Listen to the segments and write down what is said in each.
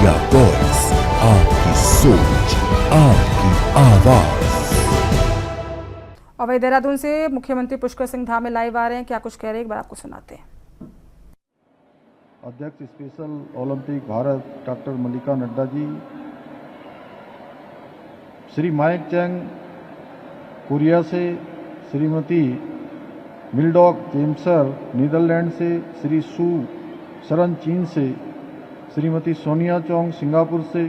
India voice, आपकी सोच, आपकी आवाज। और वही देहरादून से मुख्यमंत्री पुष्कर सिंह धामी लाइव आ रहे हैं, क्या कुछ कह रहे हैं एक बार आपको सुनाते हैं। अध्यक्ष स्पेशल ओलंपिक भारत डॉक्टर मल्लिका Nadda ji, Shri mic Chang Korea से, श्रीमती मिल्डॉक जेम्सर नीदरलैंड से, श्री सू शरण चीन से, श्रीमती सोनिया चोंग सिंगापुर से,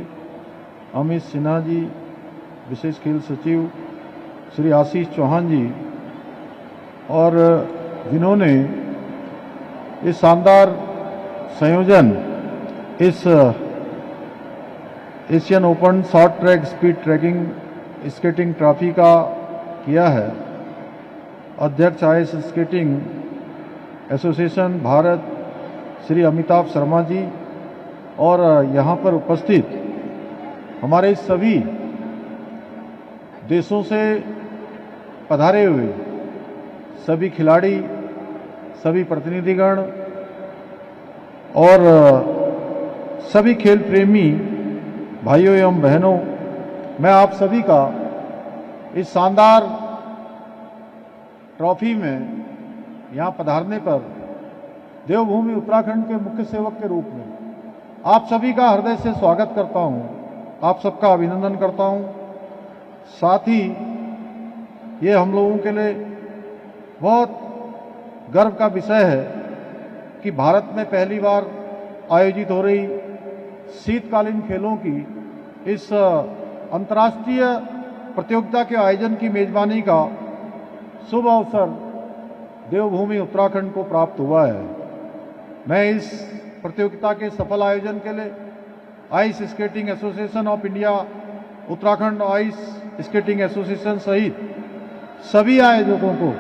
अमित सिन्हा जी विशेष खेल सचिव, श्री आशीष चौहान जी, और जिन्होंने इस शानदार संयोजन इस Asian open short track speed tracking skating trophy का किया है। अध्यक्ष ice skating association Bharat Shri Amitabh Sharma ji, और यहाँ पर उपस्थित हमारे सभी देशों से पधारे हुए सभी खिलाड़ी, सभी प्रतिनिधिगण और सभी खेल प्रेमी भाइयों एवं बहनों, मैं आप सभी का इस शानदार ट्रॉफी में यहाँ पधारने पर देवभूमि उत्तराखंड के मुख्य सेवक के रूप में आप सभी का हृदय से स्वागत करता हूँ, आप सबका अभिनंदन करता हूँ। साथ ही ये हम लोगों के लिए बहुत गर्व का विषय है कि भारत में पहली बार आयोजित हो रही शीतकालीन खेलों की इस अंतर्राष्ट्रीय प्रतियोगिता के आयोजन की मेजबानी का शुभ अवसर देवभूमि उत्तराखंड को प्राप्त हुआ है। मैं इस प्रतियोगिता के सफल आयोजन के लिए ice skating association of India, Uttarakhand ice skating association सहित सभी आयोजकों को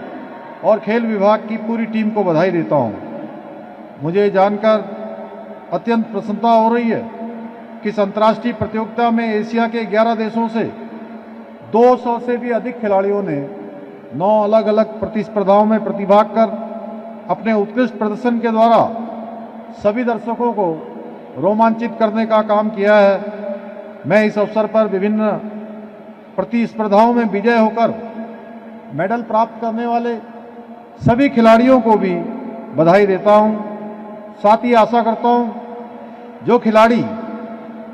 और खेल विभाग की पूरी टीम को बधाई देता हूं। मुझे जानकर अत्यंत प्रसन्नता हो रही है कि इस अंतर्राष्ट्रीय प्रतियोगिता में एशिया के 11 देशों से 200 से भी अधिक खिलाड़ियों ने 9 अलग अलग प्रतिस्पर्धाओं में प्रतिभाग कर अपने उत्कृष्ट प्रदर्शन के द्वारा सभी दर्शकों को रोमांचित करने का काम किया है। मैं इस अवसर पर विभिन्न प्रतिस्पर्धाओं में विजय होकर मेडल प्राप्त करने वाले सभी खिलाड़ियों को भी बधाई देता हूं। साथ ही आशा करता हूं जो खिलाड़ी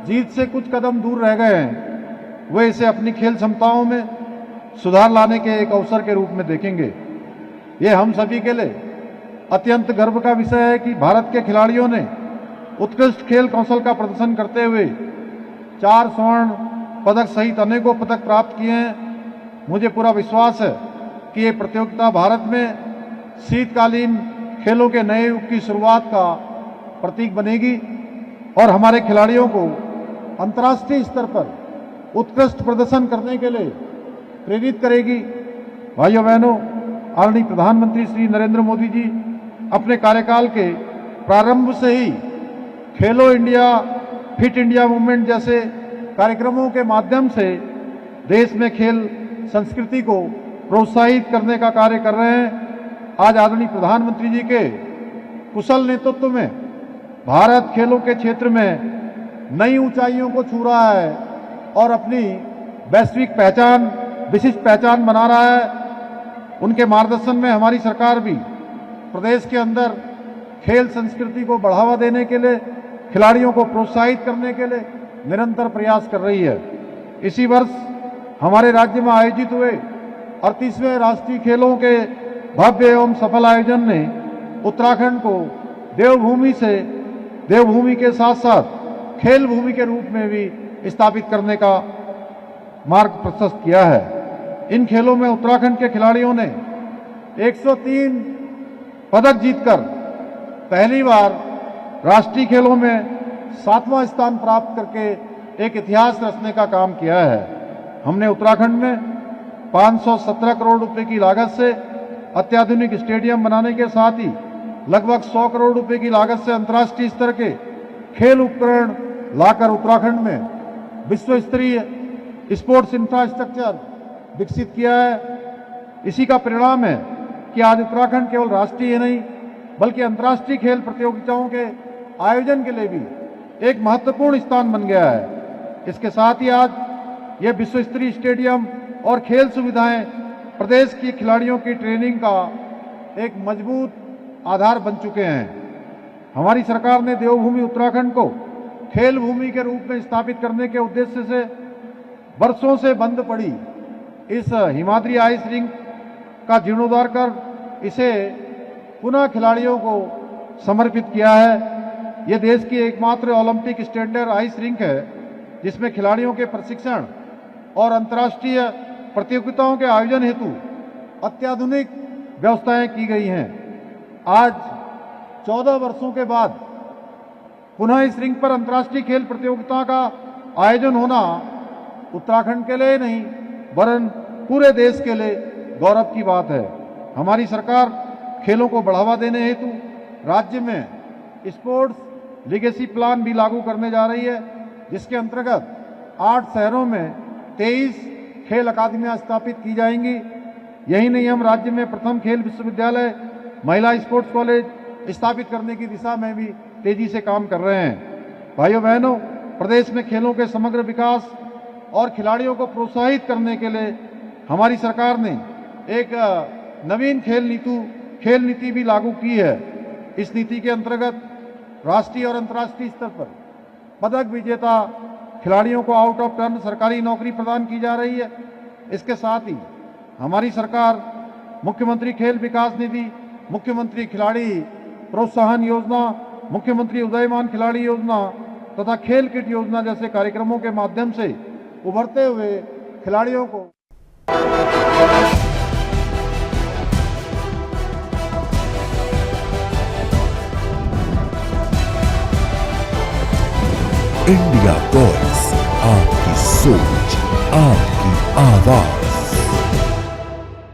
जीत से कुछ कदम दूर रह गए हैं वे इसे अपनी खेल क्षमताओं में सुधार लाने के एक अवसर के रूप में देखेंगे। ये हम सभी के लिए अत्यंत गर्व का विषय है कि भारत के खिलाड़ियों ने उत्कृष्ट खेल कौशल का प्रदर्शन करते हुए 4 स्वर्ण पदक सहित अनेकों पदक प्राप्त किए हैं। मुझे पूरा विश्वास है कि ये प्रतियोगिता भारत में शीतकालीन खेलों के नए युग की शुरुआत का प्रतीक बनेगी और हमारे खिलाड़ियों को अंतर्राष्ट्रीय स्तर पर उत्कृष्ट प्रदर्शन करने के लिए प्रेरित करेगी। भाइयों बहनों, आदरणीय प्रधानमंत्री श्री नरेंद्र मोदी जी अपने कार्यकाल के प्रारंभ से ही खेलो इंडिया, फिट इंडिया मूवमेंट जैसे कार्यक्रमों के माध्यम से देश में खेल संस्कृति को प्रोत्साहित करने का कार्य कर रहे हैं। आज आदरणीय प्रधानमंत्री जी के कुशल नेतृत्व में भारत खेलों के क्षेत्र में नई ऊंचाइयों को छू रहा है और अपनी वैश्विक पहचान, विशिष्ट पहचान बना रहा है। उनके मार्गदर्शन में हमारी सरकार भी प्रदेश के अंदर खेल संस्कृति को बढ़ावा देने के लिए, खिलाड़ियों को प्रोत्साहित करने के लिए निरंतर प्रयास कर रही है। इसी वर्ष हमारे राज्य में आयोजित हुए 38वें राष्ट्रीय खेलों के भव्य एवं सफल आयोजन ने उत्तराखंड को देवभूमि के साथ साथ खेल भूमि के रूप में भी स्थापित करने का मार्ग प्रशस्त किया है। इन खेलों में उत्तराखंड के खिलाड़ियों ने 103 पदक जीतकर पहली बार राष्ट्रीय खेलों में 7वां स्थान प्राप्त करके एक इतिहास रचने का काम किया है। हमने उत्तराखंड में 517 करोड़ रुपए की लागत से अत्याधुनिक स्टेडियम बनाने के साथ ही लगभग 100 करोड़ रुपए की लागत से अंतर्राष्ट्रीय स्तर के खेल उपकरण लाकर उत्तराखंड में विश्व स्तरीय स्पोर्ट्स इंफ्रास्ट्रक्चर विकसित किया है। इसी का परिणाम है कि आज उत्तराखंड केवल राष्ट्रीय नहीं बल्कि अंतर्राष्ट्रीय खेल प्रतियोगिताओं के आयोजन के लिए भी एक महत्वपूर्ण स्थान बन गया है। इसके साथ ही आज ये विश्व स्तरीय स्टेडियम और खेल सुविधाएं प्रदेश के खिलाड़ियों की ट्रेनिंग का एक मजबूत आधार बन चुके हैं। हमारी सरकार ने देवभूमि उत्तराखंड को खेल भूमि के रूप में स्थापित करने के उद्देश्य से वर्षों से बंद पड़ी इस हिमाद्री आइस रिंक का जीर्णोद्धार कर इसे पुनः खिलाड़ियों को समर्पित किया है। यह देश की एकमात्र ओलंपिक स्टैंडर्ड आइस रिंक है जिसमें खिलाड़ियों के प्रशिक्षण और अंतर्राष्ट्रीय प्रतियोगिताओं के आयोजन हेतु अत्याधुनिक व्यवस्थाएं की गई हैं। आज 14 वर्षों के बाद पुनः इस रिंक पर अंतर्राष्ट्रीय खेल प्रतियोगिता का आयोजन होना उत्तराखंड के लिए नहीं वरन पूरे देश के लिए गौरव की बात है। हमारी सरकार खेलों को बढ़ावा देने हेतु राज्य में स्पोर्ट्स लीगेसी प्लान भी लागू करने जा रही है, जिसके अंतर्गत 8 शहरों में 23 खेल अकादमियां स्थापित की जाएंगी। यही नहीं, हम राज्य में प्रथम खेल विश्वविद्यालय, महिला स्पोर्ट्स कॉलेज स्थापित करने की दिशा में भी तेजी से काम कर रहे हैं। भाइयों बहनों, प्रदेश में खेलों के समग्र विकास और खिलाड़ियों को प्रोत्साहित करने के लिए हमारी सरकार ने एक नवीन खेल नीति भी लागू की है। इस नीति के अंतर्गत राष्ट्रीय और अंतर्राष्ट्रीय स्तर पर पदक विजेता खिलाड़ियों को आउट ऑफ टर्न सरकारी नौकरी प्रदान की जा रही है। इसके साथ ही हमारी सरकार मुख्यमंत्री खेल विकास निधि, मुख्यमंत्री खिलाड़ी प्रोत्साहन योजना, मुख्यमंत्री उदयमान खिलाड़ी योजना तथा खेल किट योजना जैसे कार्यक्रमों के माध्यम से उभरते हुए खिलाड़ियों को इंडिया वॉइस, आपकी सोच, आपकी आवाज।